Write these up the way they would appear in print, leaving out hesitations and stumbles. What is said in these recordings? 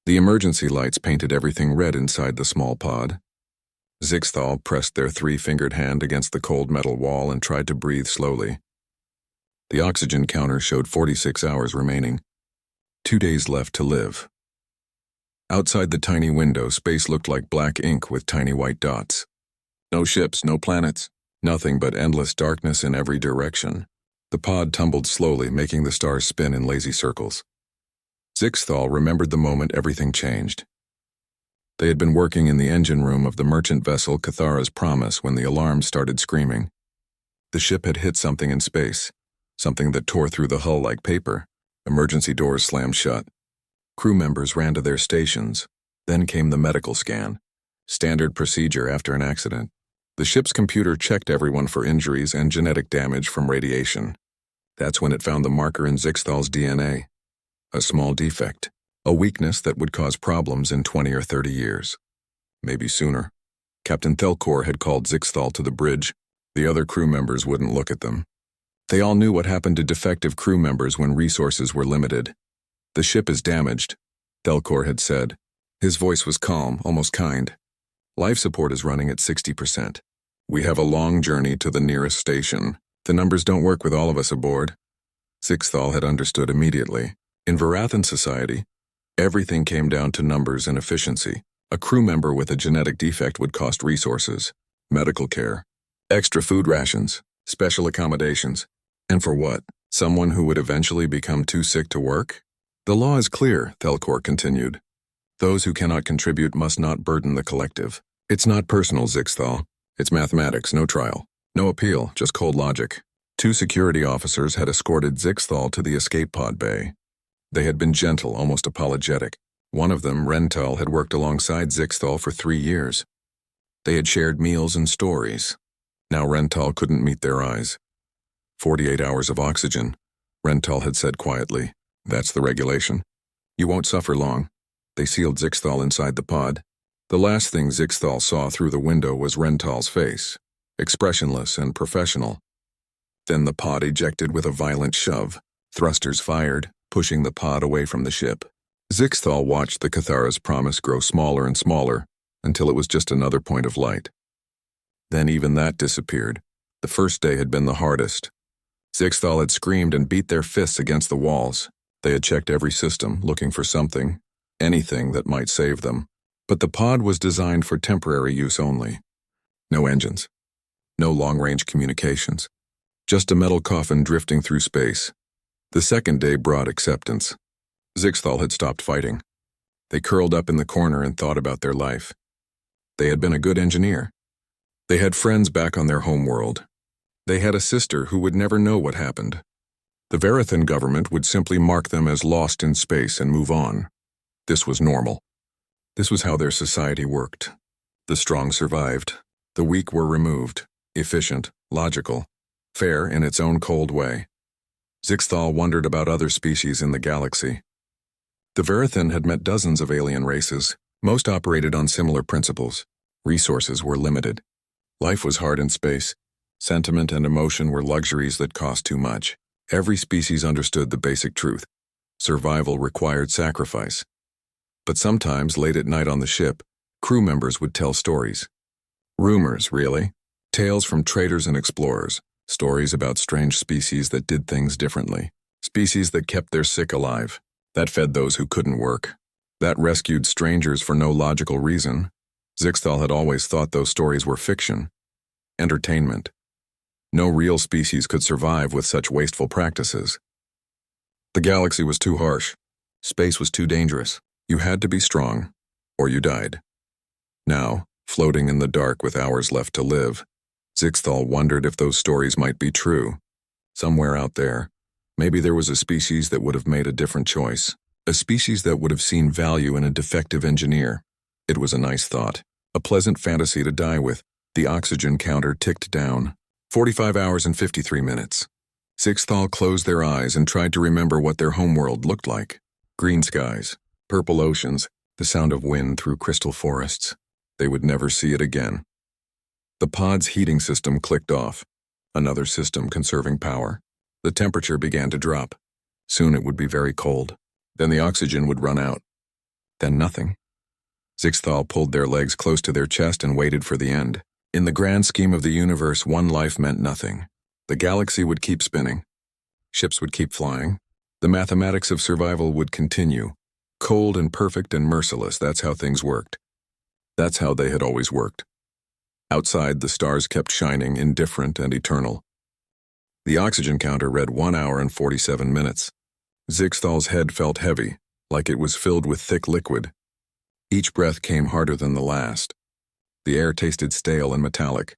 The emergency lights painted everything red inside the small pod. Zixthal pressed their three-fingered hand against the cold metal wall and tried to breathe slowly. The oxygen counter showed 46 hours remaining. 2 days left to live. Outside the tiny window, space looked like black ink with tiny white dots. No ships, no planets, nothing but endless darkness in every direction. The pod tumbled slowly, making the stars spin in lazy circles. Zixthal remembered the moment everything changed. They had been working in the engine room of the merchant vessel Cathara's Promise when the alarm started screaming. The ship had hit something in space, something that tore through the hull like paper. Emergency doors slammed shut. Crew members ran to their stations. Then came the medical scan, standard procedure after an accident. The ship's computer checked everyone for injuries and genetic damage from radiation. That's when it found the marker in Zixthal's DNA. A small defect, a weakness that would cause problems in 20 or 30 years. Maybe sooner. Captain Thelkor had called Zixthal to the bridge. The other crew members wouldn't look at them. They all knew what happened to defective crew members when resources were limited. The ship is damaged, Thelkor had said. His voice was calm, almost kind. Life support is running at 60%. We have a long journey to the nearest station. The numbers don't work with all of us aboard. Zixthal had understood immediately. In Varathan society, everything came down to numbers and efficiency. A crew member with a genetic defect would cost resources, medical care, extra food rations, special accommodations. And for what? Someone who would eventually become too sick to work? The law is clear, Thelkor continued. Those who cannot contribute must not burden the collective. It's not personal, Zixthal. It's mathematics, no trial, no appeal, just cold logic. 2 security officers had escorted Zixthal to the escape pod bay. They had been gentle, almost apologetic. One of them, Rental, had worked alongside Zixthal for 3 years. They had shared meals and stories. Now Rental couldn't meet their eyes. 48 hours of oxygen, Rental had said quietly. That's the regulation. You won't suffer long. They sealed Zixthal inside the pod. The last thing Zixthal saw through the window was Rental's face, expressionless and professional. Then the pod ejected with a violent shove, thrusters fired, pushing the pod away from the ship. Zixthal watched the Cathara's Promise grow smaller and smaller until it was just another point of light. Then even that disappeared. The first day had been the hardest. Zixthal had screamed and beat their fists against the walls. They had checked every system, looking for something, anything that might save them. But the pod was designed for temporary use only. No engines. No long-range communications. Just a metal coffin drifting through space. The second day brought acceptance. Zixthal had stopped fighting. They curled up in the corner and thought about their life. They had been a good engineer. They had friends back on their homeworld. They had a sister who would never know what happened. The Varathan government would simply mark them as lost in space and move on. This was normal. This was how their society worked. The strong survived. The weak were removed. Efficient, logical, fair in its own cold way. Zixthal wondered about other species in the galaxy. The Varathan had met dozens of alien races. Most operated on similar principles. Resources were limited. Life was hard in space. Sentiment and emotion were luxuries that cost too much. Every species understood the basic truth. Survival required sacrifice. But sometimes, late at night on the ship, crew members would tell stories. Rumors, really. Tales from traders and explorers. Stories about strange species that did things differently. Species that kept their sick alive. That fed those who couldn't work. That rescued strangers for no logical reason. Zixthal had always thought those stories were fiction. Entertainment. No real species could survive with such wasteful practices. The galaxy was too harsh. Space was too dangerous. You had to be strong, or you died. Now, floating in the dark with hours left to live, Zixthal wondered if those stories might be true. Somewhere out there, maybe there was a species that would have made a different choice. A species that would have seen value in a defective engineer. It was a nice thought. A pleasant fantasy to die with. The oxygen counter ticked down. 45 hours and 53 minutes. Zixthal closed their eyes and tried to remember what their homeworld looked like. Green skies. Purple oceans, the sound of wind through crystal forests. They would never see it again. The pod's heating system clicked off. Another system conserving power. The temperature began to drop. Soon it would be very cold. Then the oxygen would run out. Then nothing. Zixthal pulled their legs close to their chest and waited for the end. In the grand scheme of the universe, one life meant nothing. The galaxy would keep spinning. Ships would keep flying. The mathematics of survival would continue. Cold and perfect and merciless, that's how things worked. That's how they had always worked. Outside, the stars kept shining, indifferent and eternal. The oxygen counter read 1 hour and 47 minutes. Zixthal's head felt heavy, like it was filled with thick liquid. Each breath came harder than the last. The air tasted stale and metallic.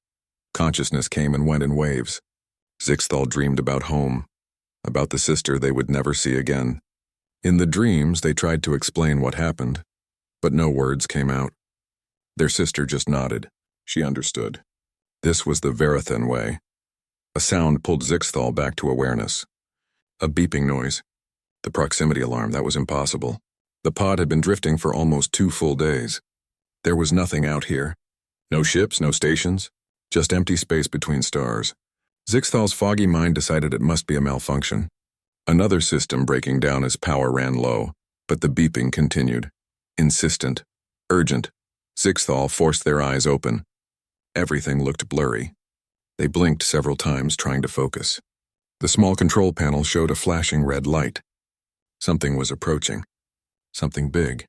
Consciousness came and went in waves. Zixthal dreamed about home, about the sister they would never see again. In the dreams, they tried to explain what happened, but no words came out. Their sister just nodded. She understood. This was the Verithan way. A sound pulled Zixthal back to awareness. A beeping noise. The proximity alarm, that was impossible. The pod had been drifting for almost 2 full days. There was nothing out here. No ships, no stations, just empty space between stars. Zixthal's foggy mind decided it must be a malfunction. Another system breaking down as power ran low, but the beeping continued. Insistent, urgent. Zixthal forced their eyes open. Everything looked blurry. They blinked several times, trying to focus. The small control panel showed a flashing red light. Something was approaching. Something big.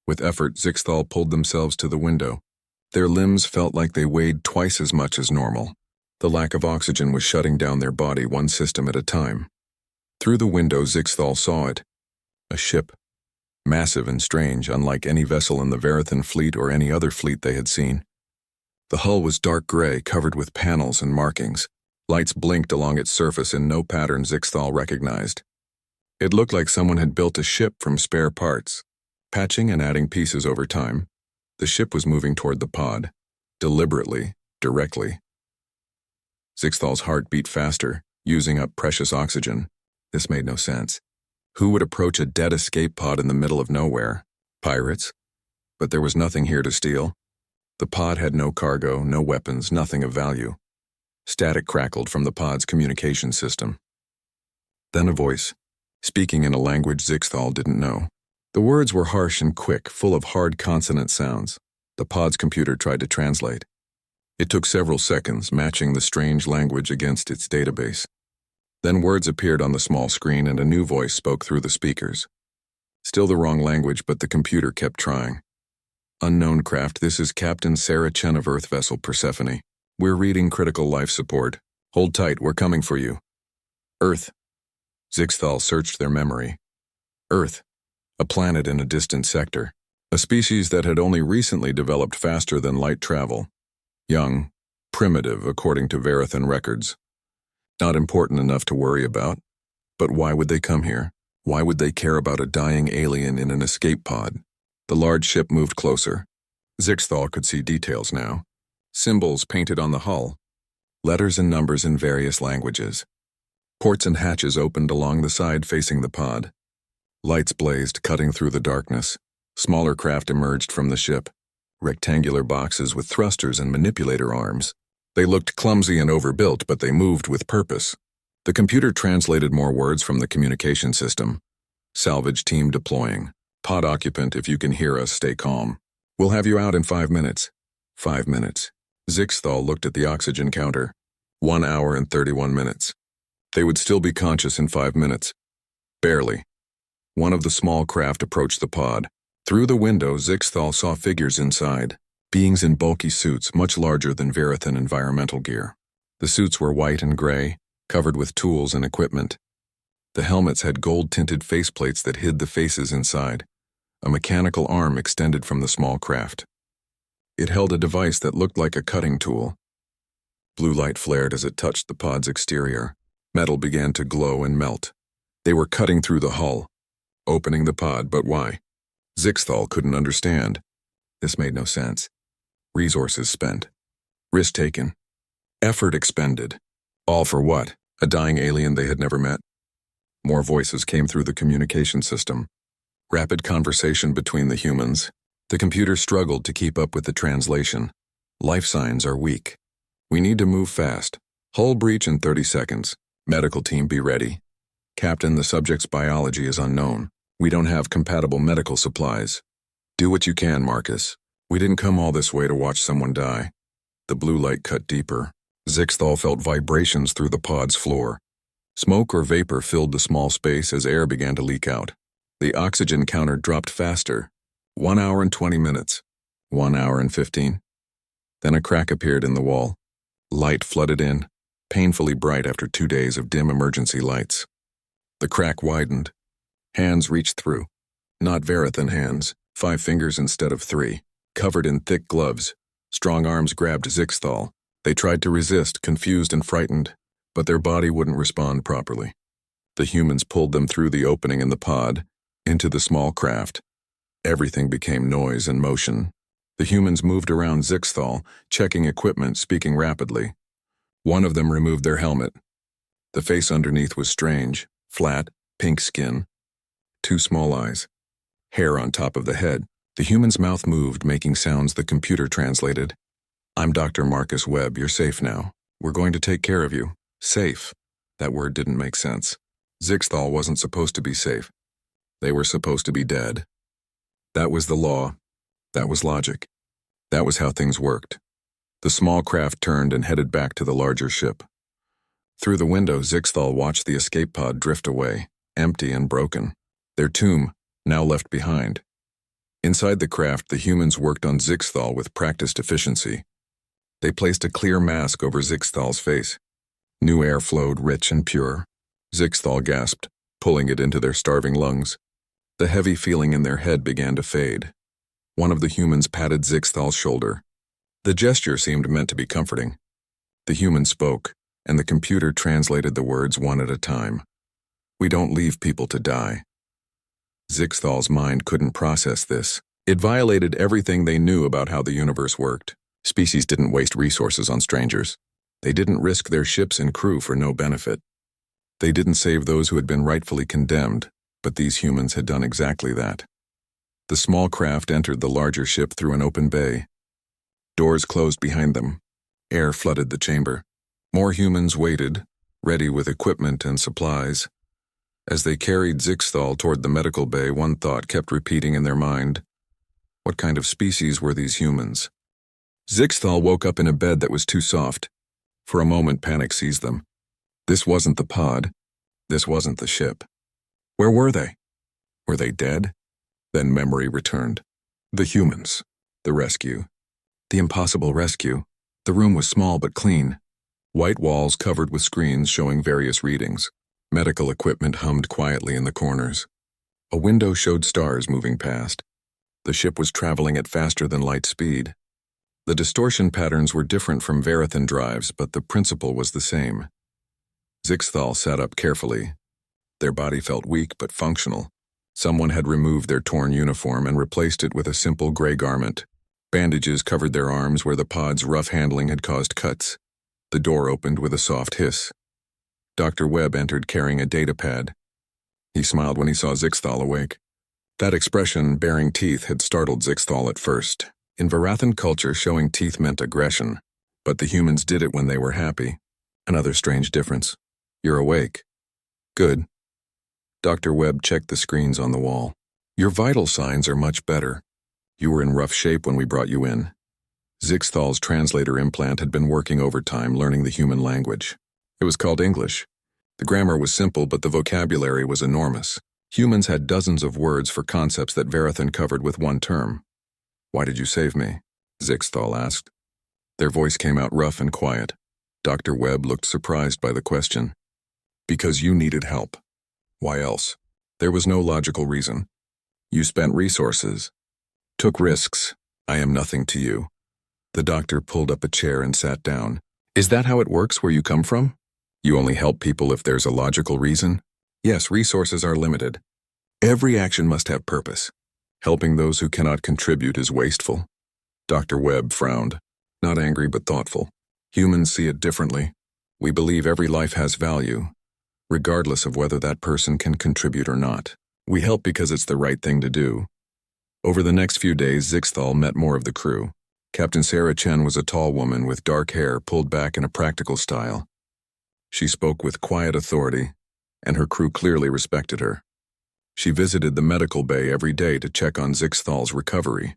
With effort, Zixthal pulled themselves to the window. Their limbs felt like they weighed twice as much as normal. The lack of oxygen was shutting down their body, one system at a time. Through the window, Zixthal saw it. A ship. Massive and strange, unlike any vessel in the Verithan fleet or any other fleet they had seen. The hull was dark gray, covered with panels and markings. Lights blinked along its surface in no pattern Zixthal recognized. It looked like someone had built a ship from spare parts, patching and adding pieces over time. The ship was moving toward the pod, deliberately, directly. Zixthal's heart beat faster, using up precious oxygen. This made no sense. Who would approach a dead escape pod in the middle of nowhere? Pirates? But there was nothing here to steal. The pod had no cargo, no weapons, nothing of value. Static crackled from the pod's communication system. Then a voice, speaking in a language Zixthal didn't know. The words were harsh and quick, full of hard consonant sounds. The pod's computer tried to translate. It took several seconds, matching the strange language against its database. Then words appeared on the small screen and a new voice spoke through the speakers. Still the wrong language, but the computer kept trying. Unknown craft, this is Captain Sarah Chen of Earth Vessel Persephone. We're reading critical life support. Hold tight, we're coming for you. Earth. Zixthal searched their memory. Earth. A planet in a distant sector. A species that had only recently developed faster than light travel. Young. Primitive, according to Verithan records. Not important enough to worry about. But why would they come here? Why would they care about a dying alien in an escape pod? The large ship moved closer. Zixthal could see details now. Symbols painted on the hull. Letters and numbers in various languages. Ports and hatches opened along the side facing the pod. Lights blazed, cutting through the darkness. Smaller craft emerged from the ship. Rectangular boxes with thrusters and manipulator arms. They looked clumsy and overbuilt, but they moved with purpose. The computer translated more words from the communication system. Salvage team deploying. Pod occupant, if you can hear us, stay calm. We'll have you out in 5 minutes. 5 minutes. Zixthal looked at the oxygen counter. 1 hour and 31 minutes. They would still be conscious in 5 minutes. Barely. One of the small craft approached the pod. Through the window, Zixthal saw figures inside. Beings in bulky suits, much larger than Verithan environmental gear. The suits were white and gray, covered with tools and equipment. The helmets had gold-tinted faceplates that hid the faces inside. A mechanical arm extended from the small craft. It held a device that looked like a cutting tool. Blue light flared as it touched the pod's exterior. Metal began to glow and melt. They were cutting through the hull, opening the pod, but why? Zixthal couldn't understand. This made no sense. Resources spent. Risk taken. Effort expended. All for what? A dying alien they had never met? More voices came through the communication system. Rapid conversation between the humans. The computer struggled to keep up with the translation. Life signs are weak. We need to move fast. Hull breach in 30 seconds. Medical team be ready. Captain, the subject's biology is unknown. We don't have compatible medical supplies. Do what you can, Marcus. We didn't come all this way to watch someone die. The blue light cut deeper. Zixthal felt vibrations through the pod's floor. Smoke or vapor filled the small space as air began to leak out. The oxygen counter dropped faster. 1 hour and 20 minutes. 1 hour and 15. Then a crack appeared in the wall. Light flooded in, painfully bright after 2 days of dim emergency lights. The crack widened. Hands reached through. Not Verathan hands, 5 fingers instead of 3, covered in thick gloves. Strong arms grabbed Zixthal. They tried to resist, confused and frightened, but their body wouldn't respond properly. The humans pulled them through the opening in the pod, into the small craft. Everything became noise and motion. The humans moved around Zixthal, checking equipment, speaking rapidly. One of them removed their helmet. The face underneath was strange, flat, pink skin. 2 small eyes. Hair on top of the head. The human's mouth moved, making sounds the computer translated. "I'm Dr. Marcus Webb. You're safe now. We're going to take care of you." Safe. That word didn't make sense. Zixthal wasn't supposed to be safe. They were supposed to be dead. That was the law. That was logic. That was how things worked. The small craft turned and headed back to the larger ship. Through the window, Zixthal watched the escape pod drift away, empty and broken. Their tomb, now left behind. Inside the craft, the humans worked on Zixthal with practiced efficiency. They placed a clear mask over Zixthal's face. New air flowed, rich and pure. Zixthal gasped, pulling it into their starving lungs. The heavy feeling in their head began to fade. One of the humans patted Zixthal's shoulder. The gesture seemed meant to be comforting. The human spoke, and the computer translated the words one at a time. "We don't leave people to die." Zixthal's mind couldn't process this. It violated everything they knew about how the universe worked. Species didn't waste resources on strangers. They didn't risk their ships and crew for no benefit. They didn't save those who had been rightfully condemned, but these humans had done exactly that. The small craft entered the larger ship through an open bay. Doors closed behind them. Air flooded the chamber. More humans waited, ready with equipment and supplies. As they carried Zixthal toward the medical bay, one thought kept repeating in their mind. What kind of species were these humans? Zixthal woke up in a bed that was too soft. For a moment, panic seized them. This wasn't the pod. This wasn't the ship. Where were they? Were they dead? Then memory returned. The humans. The rescue. The impossible rescue. The room was small but clean. White walls covered with screens showing various readings. Medical equipment hummed quietly in the corners. A window showed stars moving past. The ship was traveling at faster than light speed. The distortion patterns were different from Verathan drives, but the principle was the same. Zixthal sat up carefully. Their body felt weak but functional. Someone had removed their torn uniform and replaced it with a simple gray garment. Bandages covered their arms where the pod's rough handling had caused cuts. The door opened with a soft hiss. Dr. Webb entered carrying a datapad. He smiled when he saw Zixthal awake. That expression, baring teeth, had startled Zixthal at first. In Verathan culture, showing teeth meant aggression, but the humans did it when they were happy. Another strange difference. You're awake. Good. Dr. Webb checked the screens on the wall. Your vital signs are much better. You were in rough shape when we brought you in. Zixthal's translator implant had been working overtime learning the human language. It was called English. The grammar was simple, but the vocabulary was enormous. Humans had dozens of words for concepts that Verathan covered with one term. Why did you save me? Zixthal asked. Their voice came out rough and quiet. Dr. Webb looked surprised by the question. Because you needed help. Why else? There was no logical reason. You spent resources. Took risks. I am nothing to you. The doctor pulled up a chair and sat down. Is that how it works where you come from? You only help people if there's a logical reason? Yes, resources are limited. Every action must have purpose. Helping those who cannot contribute is wasteful. Dr. Webb frowned, not angry but thoughtful. Humans see it differently. We believe every life has value, regardless of whether that person can contribute or not. We help because it's the right thing to do. Over the next few days, Zixthal met more of the crew. Captain Sarah Chen was a tall woman with dark hair pulled back in a practical style. She spoke with quiet authority, and her crew clearly respected her. She visited the medical bay every day to check on Zixthal's recovery.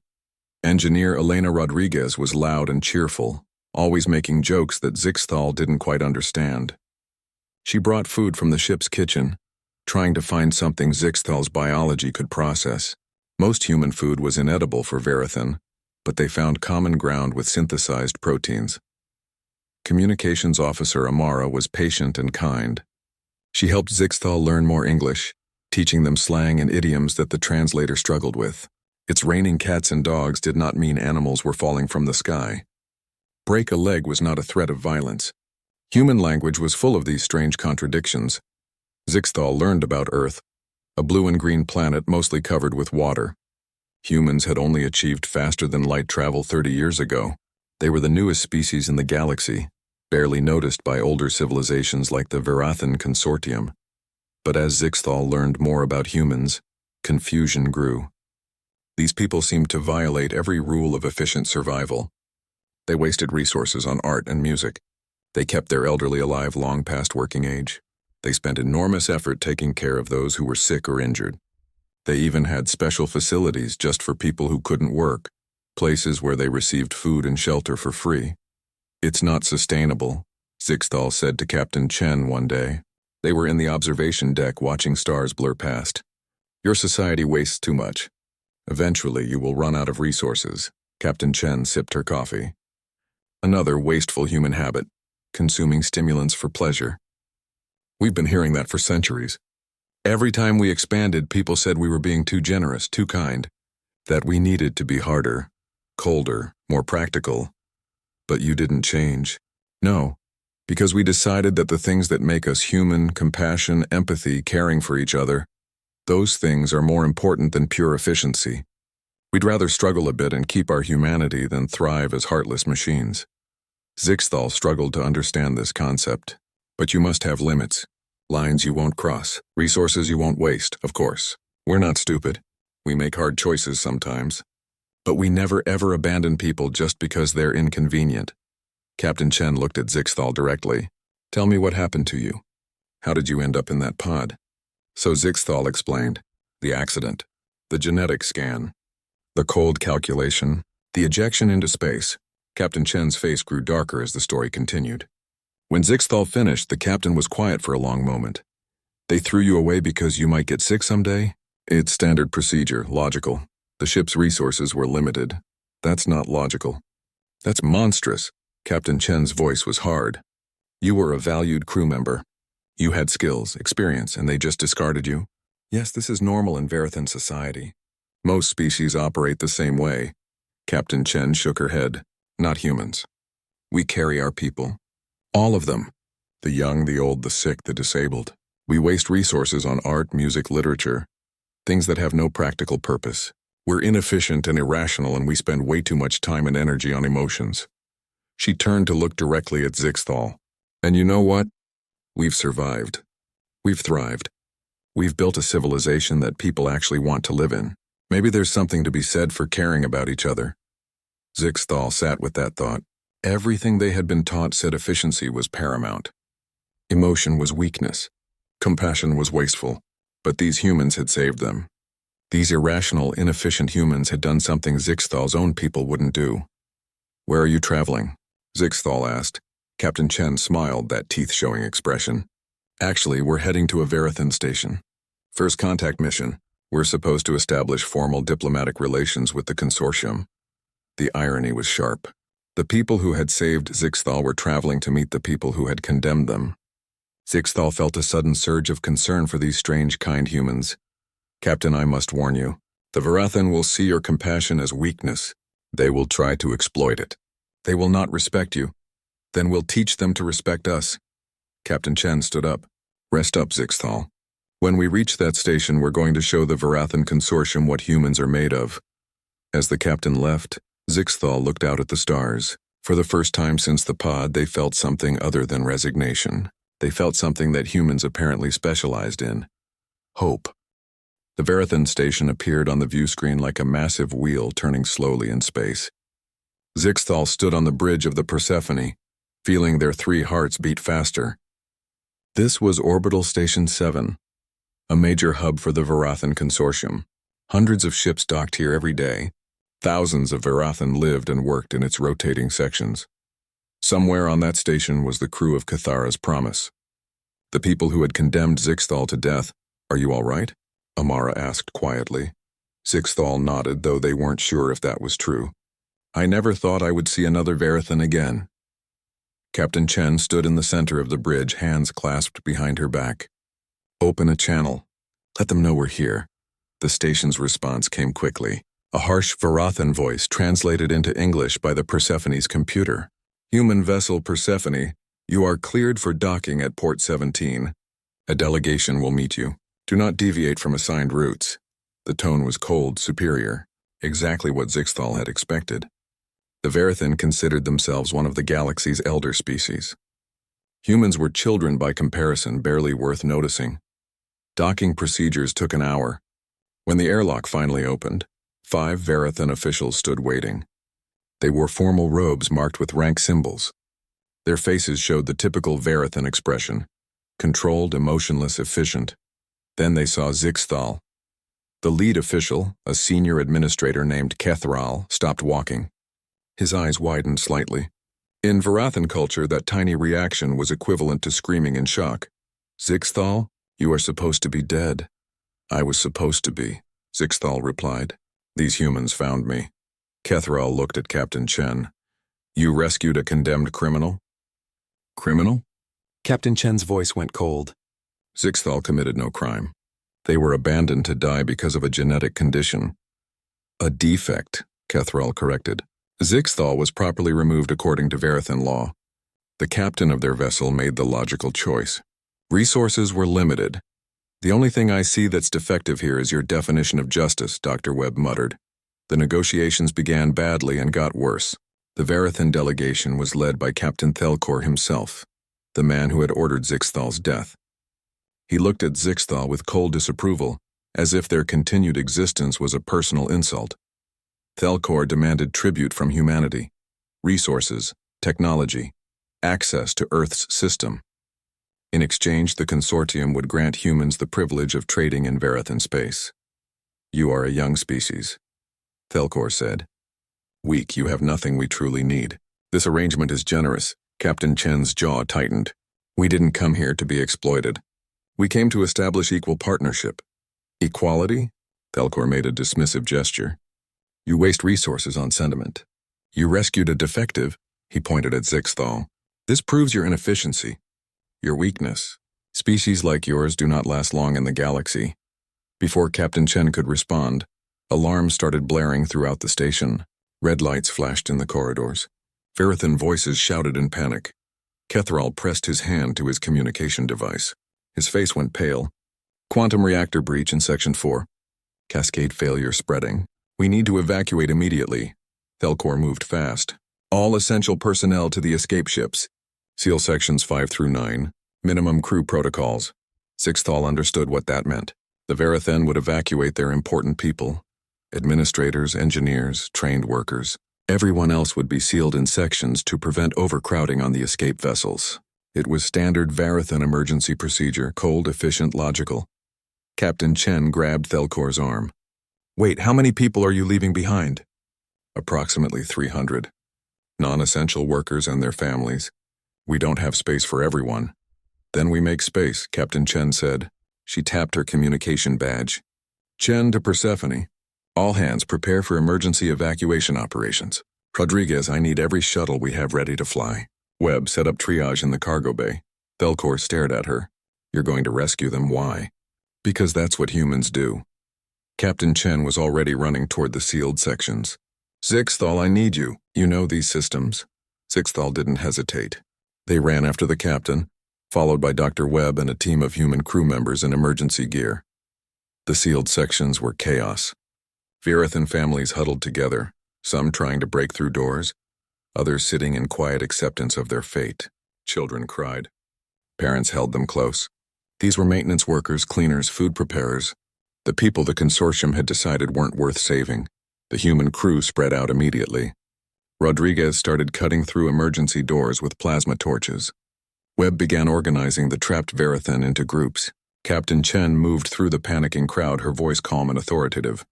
Engineer Elena Rodriguez was loud and cheerful, always making jokes that Zixthal didn't quite understand. She brought food from the ship's kitchen, trying to find something Zixthal's biology could process. Most human food was inedible for Verithan, but they found common ground with synthesized proteins. Communications Officer Amara was patient and kind. She helped Zixthal learn more English, teaching them slang and idioms that the translator struggled with. It's raining cats and dogs did not mean animals were falling from the sky. Break a leg was not a threat of violence. Human language was full of these strange contradictions. Zixthal learned about Earth, a blue and green planet mostly covered with water. Humans had only achieved faster-than-light travel 30 years ago. They were the newest species in the galaxy, barely noticed by older civilizations like the Verathan Consortium. But as Zixthal learned more about humans, confusion grew. These people seemed to violate every rule of efficient survival. They wasted resources on art and music. They kept their elderly alive long past working age. They spent enormous effort taking care of those who were sick or injured. They even had special facilities just for people who couldn't work, places where they received food and shelter for free. It's not sustainable, Zixthal said to Captain Chen one day. They were in the observation deck watching stars blur past. Your society wastes too much. Eventually you will run out of resources. Captain Chen sipped her coffee. Another wasteful human habit, consuming stimulants for pleasure. We've been hearing that for centuries. Every time we expanded, people said we were being too generous, too kind, that we needed to be harder, colder, more practical. But you didn't change. No, because we decided that the things that make us human, compassion, empathy, caring for each other, those things are more important than pure efficiency. We'd rather struggle a bit and keep our humanity than thrive as heartless machines. Zixthal struggled to understand this concept. But you must have limits. Lines you won't cross. Resources you won't waste, of course. We're not stupid. We make hard choices sometimes. But we never ever abandon people just because they're inconvenient. Captain Chen looked at Zixthal directly. Tell me what happened to you. How did you end up in that pod? So Zixthal explained. The accident. The genetic scan. The cold calculation. The ejection into space. Captain Chen's face grew darker as the story continued. When Zixthal finished, the captain was quiet for a long moment. They threw you away because you might get sick someday? It's standard procedure, logical. The ship's resources were limited. That's not logical. That's monstrous. Captain Chen's voice was hard. You were a valued crew member. You had skills, experience, and they just discarded you? Yes, this is normal in Verithan society. Most species operate the same way. Captain Chen shook her head. Not humans. We carry our people. All of them. The young, the old, the sick, the disabled. We waste resources on art, music, literature. Things that have no practical purpose. We're inefficient and irrational, and we spend way too much time and energy on emotions. She turned to look directly at Zixthal. And you know what? We've survived. We've thrived. We've built a civilization that people actually want to live in. Maybe there's something to be said for caring about each other. Zixthal sat with that thought. Everything they had been taught said efficiency was paramount. Emotion was weakness. Compassion was wasteful. But these humans had saved them. These irrational, inefficient humans had done something Zixthal's own people wouldn't do. Where are you traveling? Zixthal asked. Captain Chen smiled, that teeth-showing expression. Actually, we're heading to a Verithan station. First contact mission. We're supposed to establish formal diplomatic relations with the consortium. The irony was sharp. The people who had saved Zixthal were traveling to meet the people who had condemned them. Zixthal felt a sudden surge of concern for these strange, kind humans. Captain, I must warn you. The Verathan will see your compassion as weakness. They will try to exploit it. They will not respect you. Then we'll teach them to respect us. Captain Chen stood up. Rest up, Zixthal. When we reach that station, we're going to show the Verathan Consortium what humans are made of. As the captain left, Zixthal looked out at the stars. For the first time since the pod, they felt something other than resignation. They felt something that humans apparently specialized in. Hope. The Verithan station appeared on the view screen like a massive wheel turning slowly in space. Zixthal stood on the bridge of the Persephone, feeling their 3 hearts beat faster. This was Orbital Station 7. a major hub for the Verathan Consortium. Hundreds of ships docked here every day. Thousands of Verathan lived and worked in its rotating sections. Somewhere on that station was the crew of Cathara's Promise. The people who had condemned Zixthal to death. "Are you all right?" Amara asked quietly. Zixthal nodded, though they weren't sure if that was true. "I never thought I would see another Verathan again." Captain Chen stood in the center of the bridge, hands clasped behind her back. "Open a channel. Let them know we're here." The station's response came quickly. A harsh Verathan voice translated into English by the Persephone's computer. "Human vessel Persephone, you are cleared for docking at Port 17. A delegation will meet you. Do not deviate from assigned routes." The tone was cold, superior, exactly what Zixthal had expected. The Verathan considered themselves one of the galaxy's elder species. Humans were children by comparison, barely worth noticing. Docking procedures took an hour. When the airlock finally opened, 5 Verathan officials stood waiting. They wore formal robes marked with rank symbols. Their faces showed the typical Verathan expression: controlled, emotionless, efficient. Then they saw Zixthal. The lead official, a senior administrator named Kethral, stopped walking. His eyes widened slightly. In Verathan culture, that tiny reaction was equivalent to screaming in shock. "Zixthal, you are supposed to be dead." "I was supposed to be," Zixthal replied. "These humans found me." Kethral looked at Captain Chen. "You rescued a condemned criminal?" "Criminal?" Captain Chen's voice went cold. "Zixthal committed no crime. They were abandoned to die because of a genetic condition." "A defect," Kethral corrected. Zixthal was properly removed according to Verathan law. The captain of their vessel made the logical choice. "Resources were limited. The only thing I see that's defective here is your definition of justice," Dr. Webb muttered. The negotiations began badly and got worse. The Verathan delegation was led by Captain Thelkor himself, the man who had ordered Zixthal's death. He looked at Zixthal with cold disapproval, as if their continued existence was a personal insult. Thelkor demanded tribute from humanity: resources, technology, access to Earth's system. In exchange, the consortium would grant humans the privilege of trading in Verathan space. "You are a young species," Thelkor said. "Weak, you have nothing we truly need. This arrangement is generous." Captain Chen's jaw tightened. "We didn't come here to be exploited. We came to establish equal partnership." "Equality?" Thelkor made a dismissive gesture. "You waste resources on sentiment. You rescued a defective," he pointed at Zixthal. "This proves your inefficiency, your weakness. Species like yours do not last long in the galaxy." Before Captain Chen could respond, alarms started blaring throughout the station. Red lights flashed in the corridors. Verathan voices shouted in panic. Kethral pressed his hand to his communication device. His face went pale. "Quantum reactor breach in Section 4. Cascade failure spreading. We need to evacuate immediately." Thelkor moved fast. "All essential personnel to the escape ships. Seal Sections 5 through 9. Minimum crew protocols." Zixthal understood what that meant. The Verathan would evacuate their important people. Administrators, engineers, trained workers. Everyone else would be sealed in sections to prevent overcrowding on the escape vessels. It was standard Verathan emergency procedure, cold, efficient, logical. Captain Chen grabbed Thelkor's arm. "Wait, how many people are you leaving behind?" "Approximately 300. Non-essential workers and their families. We don't have space for everyone." "Then we make space," Captain Chen said. She tapped her communication badge. "Chen to Persephone. All hands prepare for emergency evacuation operations. Rodriguez, I need every shuttle we have ready to fly." Webb set up triage in the cargo bay. Thelkor stared at her. "You're going to rescue them, why?" "Because that's what humans do." Captain Chen was already running toward the sealed sections. "Zixthal, I need you. You know these systems." Zixthal didn't hesitate. They ran after the captain, followed by Dr. Webb and a team of human crew members in emergency gear. The sealed sections were chaos. Verathan families huddled together, some trying to break through doors, others sitting in quiet acceptance of their fate. Children cried. Parents held them close. These were maintenance workers, cleaners, food preparers. The people the consortium had decided weren't worth saving. The human crew spread out immediately. Rodriguez started cutting through emergency doors with plasma torches. Webb began organizing the trapped Verathan into groups. Captain Chen moved through the panicking crowd, her voice calm and authoritative.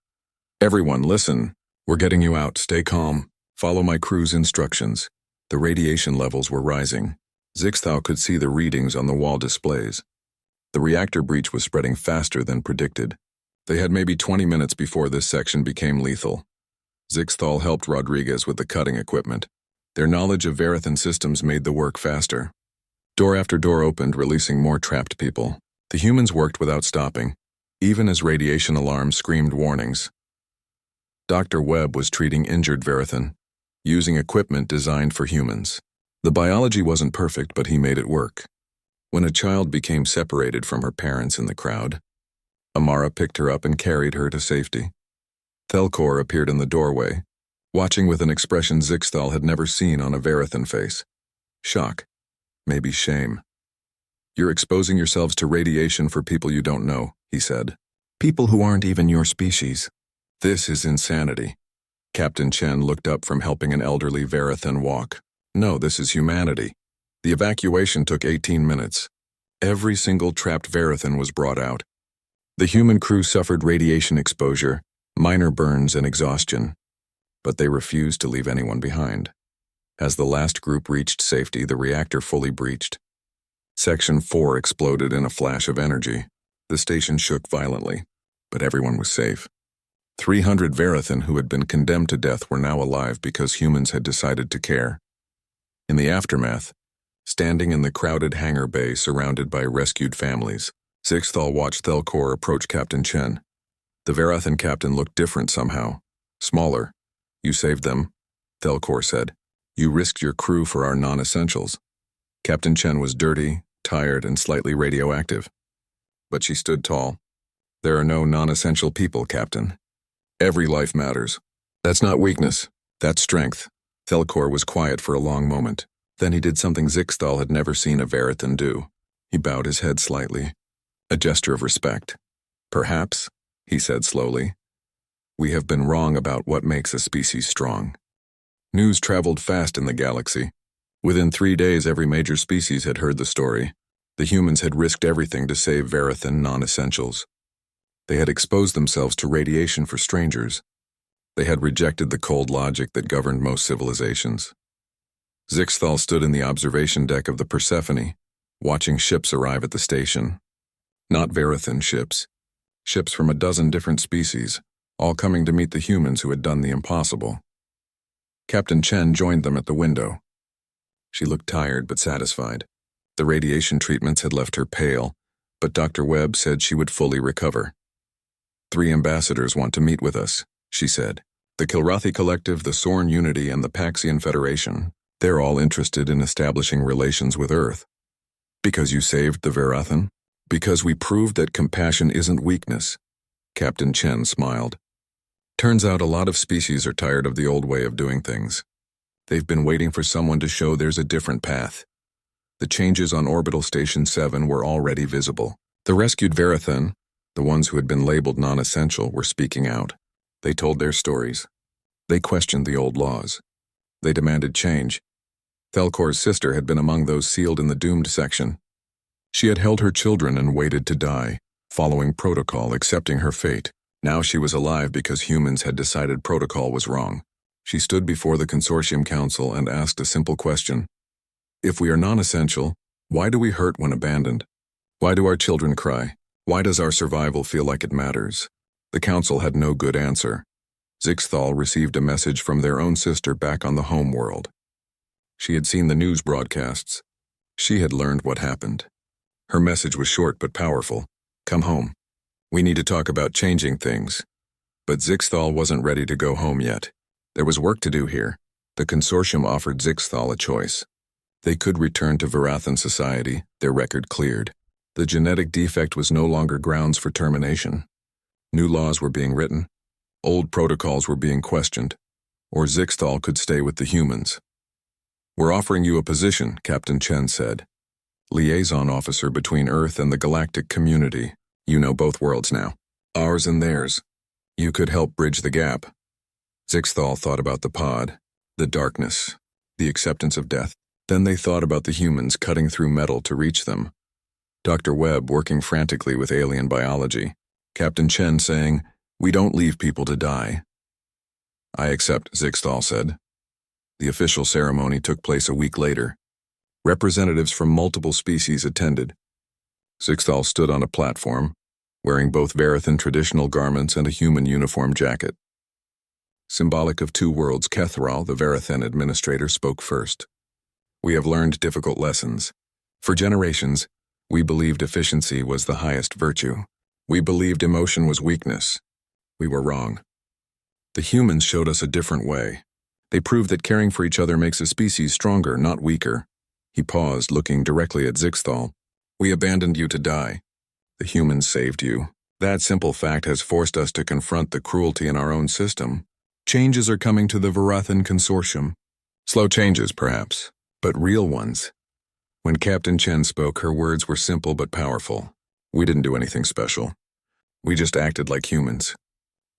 Everyone, listen. We're getting you out. Stay calm. Follow my crew's instructions. The radiation levels were rising. Zixthal could see the readings on the wall displays. The reactor breach was spreading faster than predicted. They had maybe 20 minutes before this section became lethal. Zixthal helped Rodriguez with the cutting equipment. Their knowledge of Verithan systems made the work faster. Door after door opened, releasing more trapped people. The humans worked without stopping, even as radiation alarms screamed warnings. Dr. Webb was treating injured Verithan, using equipment designed for humans. The biology wasn't perfect, but he made it work. When a child became separated from her parents in the crowd, Amara picked her up and carried her to safety. Thelkor appeared in the doorway, watching with an expression Zixthal had never seen on a Verithan face. Shock. Maybe shame. You're exposing yourselves to radiation for people you don't know, he said. People who aren't even your species. This is insanity. Captain Chen looked up from helping an elderly Verithan walk. No, this is humanity. The evacuation took 18 minutes. Every single trapped Verithan was brought out. The human crew suffered radiation exposure, minor burns and exhaustion, but they refused to leave anyone behind. As the last group reached safety, the reactor fully breached. Section 4 exploded in a flash of energy. The station shook violently, but everyone was safe. 300 Verithan who had been condemned to death were now alive because humans had decided to care. In the aftermath, standing in the crowded hangar bay surrounded by rescued families, Zixthal watched Thelkor approach Captain Chen. The Verithan captain looked different somehow. Smaller. You saved them, Thelkor said. You risked your crew for our non-essentials. Captain Chen was dirty, tired, and slightly radioactive. But she stood tall. There are no non-essential people, Captain. Every life matters. That's not weakness. That's strength. Thelkor was quiet for a long moment. Then he did something Zixthal had never seen a Verithan do. He bowed his head slightly. A gesture of respect. Perhaps, he said slowly, we have been wrong about what makes a species strong. News traveled fast in the galaxy. Within 3 days, every major species had heard the story. The humans had risked everything to save Verithan non-essentials. They had exposed themselves to radiation for strangers. They had rejected the cold logic that governed most civilizations. Zixthal stood in the observation deck of the Persephone, watching ships arrive at the station. Not Verithan ships. Ships from a dozen different species, all coming to meet the humans who had done the impossible. Captain Chen joined them at the window. She looked tired but satisfied. The radiation treatments had left her pale, but Dr. Webb said she would fully recover. 3 ambassadors want to meet with us, she said. The Kilrathi Collective, the Sorn Unity, and the Paxian Federation. They're all interested in establishing relations with Earth. Because you saved the Verithan? Because we proved that compassion isn't weakness. Captain Chen smiled. Turns out a lot of species are tired of the old way of doing things. They've been waiting for someone to show there's a different path. The changes on Orbital Station 7 were already visible. The rescued Verithan, the ones who had been labeled non-essential, were speaking out. They told their stories. They questioned the old laws. They demanded change. Thelkor's sister had been among those sealed in the doomed section. She had held her children and waited to die, following protocol, accepting her fate. Now she was alive because humans had decided protocol was wrong. She stood before the Consortium Council and asked a simple question. If we are non-essential, why do we hurt when abandoned? Why do our children cry? Why does our survival feel like it matters? The Council had no good answer. Zixthal received a message from their own sister back on the home world. She had seen the news broadcasts. She had learned what happened. Her message was short but powerful. Come home. We need to talk about changing things. But Zixthal wasn't ready to go home yet. There was work to do here. The Consortium offered Zixthal a choice. They could return to Verithan society, their record cleared. The genetic defect was no longer grounds for termination. New laws were being written. Old protocols were being questioned. Or Zixthal could stay with the humans. We're offering you a position, Captain Chen said. Liaison officer between Earth and the galactic community. You know both worlds now. Ours and theirs. You could help bridge the gap. Zixthal thought about the pod, the darkness, the acceptance of death. Then they thought about the humans cutting through metal to reach them. Dr. Webb working frantically with alien biology, Captain Chen saying, "We don't leave people to die." "I accept," Zixthal said. The official ceremony took place a week later. Representatives from multiple species attended. Zixthal stood on a platform, wearing both Verithan traditional garments and a human uniform jacket. Symbolic of two worlds, Kethral, the Verithan administrator, spoke first. "We have learned difficult lessons. For generations, we believed efficiency was the highest virtue. We believed emotion was weakness. We were wrong. The humans showed us a different way. They proved that caring for each other makes a species stronger, not weaker." He paused, looking directly at Zixthal. "We abandoned you to die. The humans saved you. That simple fact has forced us to confront the cruelty in our own system. Changes are coming to the Verithan Consortium. Slow changes, perhaps, but real ones." When Captain Chen spoke, her words were simple but powerful. "We didn't do anything special. We just acted like humans.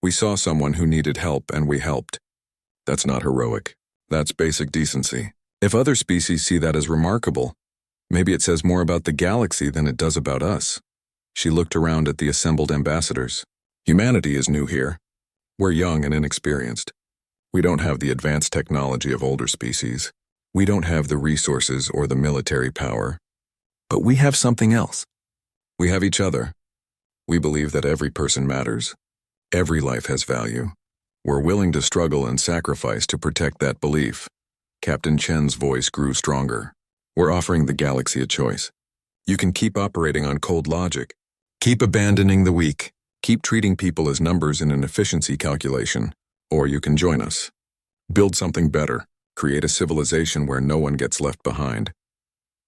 We saw someone who needed help and we helped. That's not heroic. That's basic decency. If other species see that as remarkable, maybe it says more about the galaxy than it does about us." She looked around at the assembled ambassadors. "Humanity is new here. We're young and inexperienced. We don't have the advanced technology of older species. We don't have the resources or the military power. But we have something else. We have each other. We believe that every person matters. Every life has value. We're willing to struggle and sacrifice to protect that belief." Captain Chen's voice grew stronger. "We're offering the galaxy a choice. You can keep operating on cold logic. Keep abandoning the weak. Keep treating people as numbers in an efficiency calculation. Or you can join us. Build something better. Create a civilization where no one gets left behind."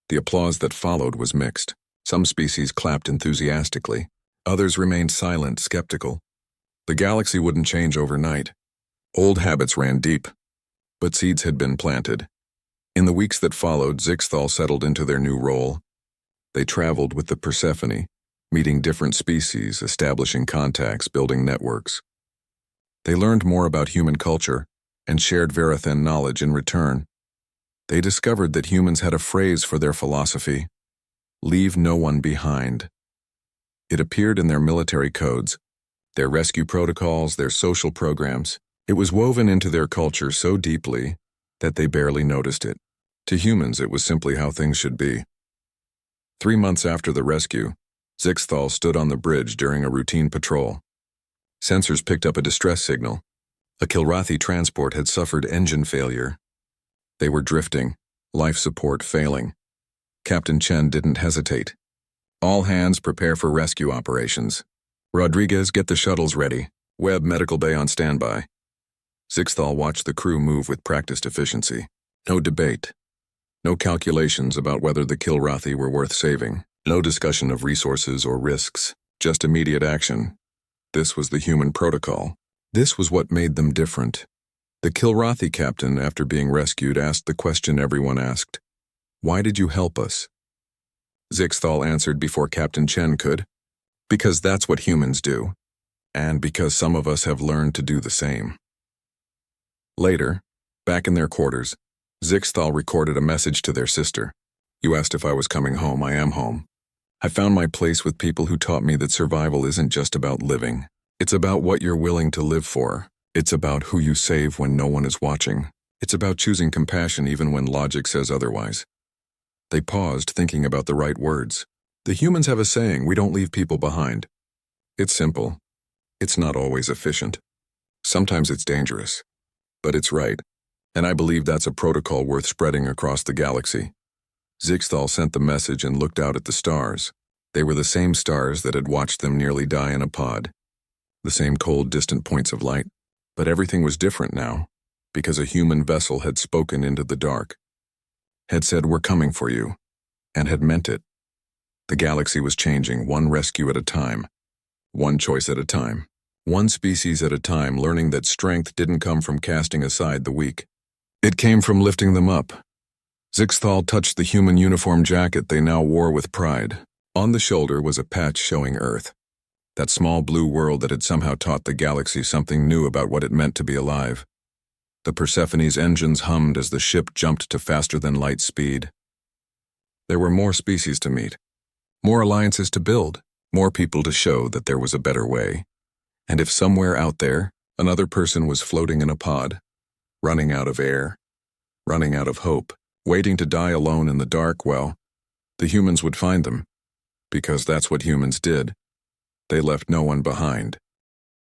The applause that followed was mixed. Some species clapped enthusiastically. Others remained silent, skeptical. The galaxy wouldn't change overnight. Old habits ran deep, but seeds had been planted. In the weeks that followed, Zixthal settled into their new role. They traveled with the Persephone, meeting different species, establishing contacts, building networks. They learned more about human culture and shared Verithan knowledge in return. They discovered that humans had a phrase for their philosophy: "Leave no one behind." It appeared in their military codes, their rescue protocols, their social programs. It was woven into their culture so deeply that they barely noticed it. To humans, it was simply how things should be. 3 months after the rescue, Zixthal stood on the bridge during a routine patrol. Sensors picked up a distress signal. A Kilrathi transport had suffered engine failure. They were drifting, life support failing. Captain Chen didn't hesitate. "All hands prepare for rescue operations. Rodriguez, get the shuttles ready. Webb, medical bay on standby." Zixthal watched the crew move with practiced efficiency. No debate. No calculations about whether the Kilrathi were worth saving. No discussion of resources or risks. Just immediate action. This was the human protocol. This was what made them different. The Kilrathi captain, after being rescued, asked the question everyone asked: "Why did you help us?" Zixthal answered before Captain Chen could: "Because that's what humans do, and because some of us have learned to do the same." Later, back in their quarters, Zixthal recorded a message to their sister. "You asked if I was coming home. I am home. I found my place with people who taught me that survival isn't just about living. It's about what you're willing to live for. It's about who you save when no one is watching. It's about choosing compassion even when logic says otherwise." They paused, thinking about the right words. The humans have a saying: "We don't leave people behind." It's simple. It's not always efficient. Sometimes it's dangerous. But it's right. And I believe that's a protocol worth spreading across the galaxy. Zixthal sent the message and looked out at the stars. They were the same stars that had watched them nearly die in a pod. The same cold, distant points of light. But everything was different now, because a human vessel had spoken into the dark. Had said, "We're coming for you," and had meant it. The galaxy was changing, one rescue at a time. One choice at a time. One species at a time, learning that strength didn't come from casting aside the weak. It came from lifting them up. Zixthal touched the human uniform jacket they now wore with pride. On the shoulder was a patch showing Earth. That small blue world that had somehow taught the galaxy something new about what it meant to be alive. The Persephone's engines hummed as the ship jumped to faster-than-light speed. There were more species to meet. More alliances to build, more people to show that there was a better way. And if somewhere out there, another person was floating in a pod, running out of air, running out of hope, waiting to die alone in the dark, well, the humans would find them, because that's what humans did. They left no one behind.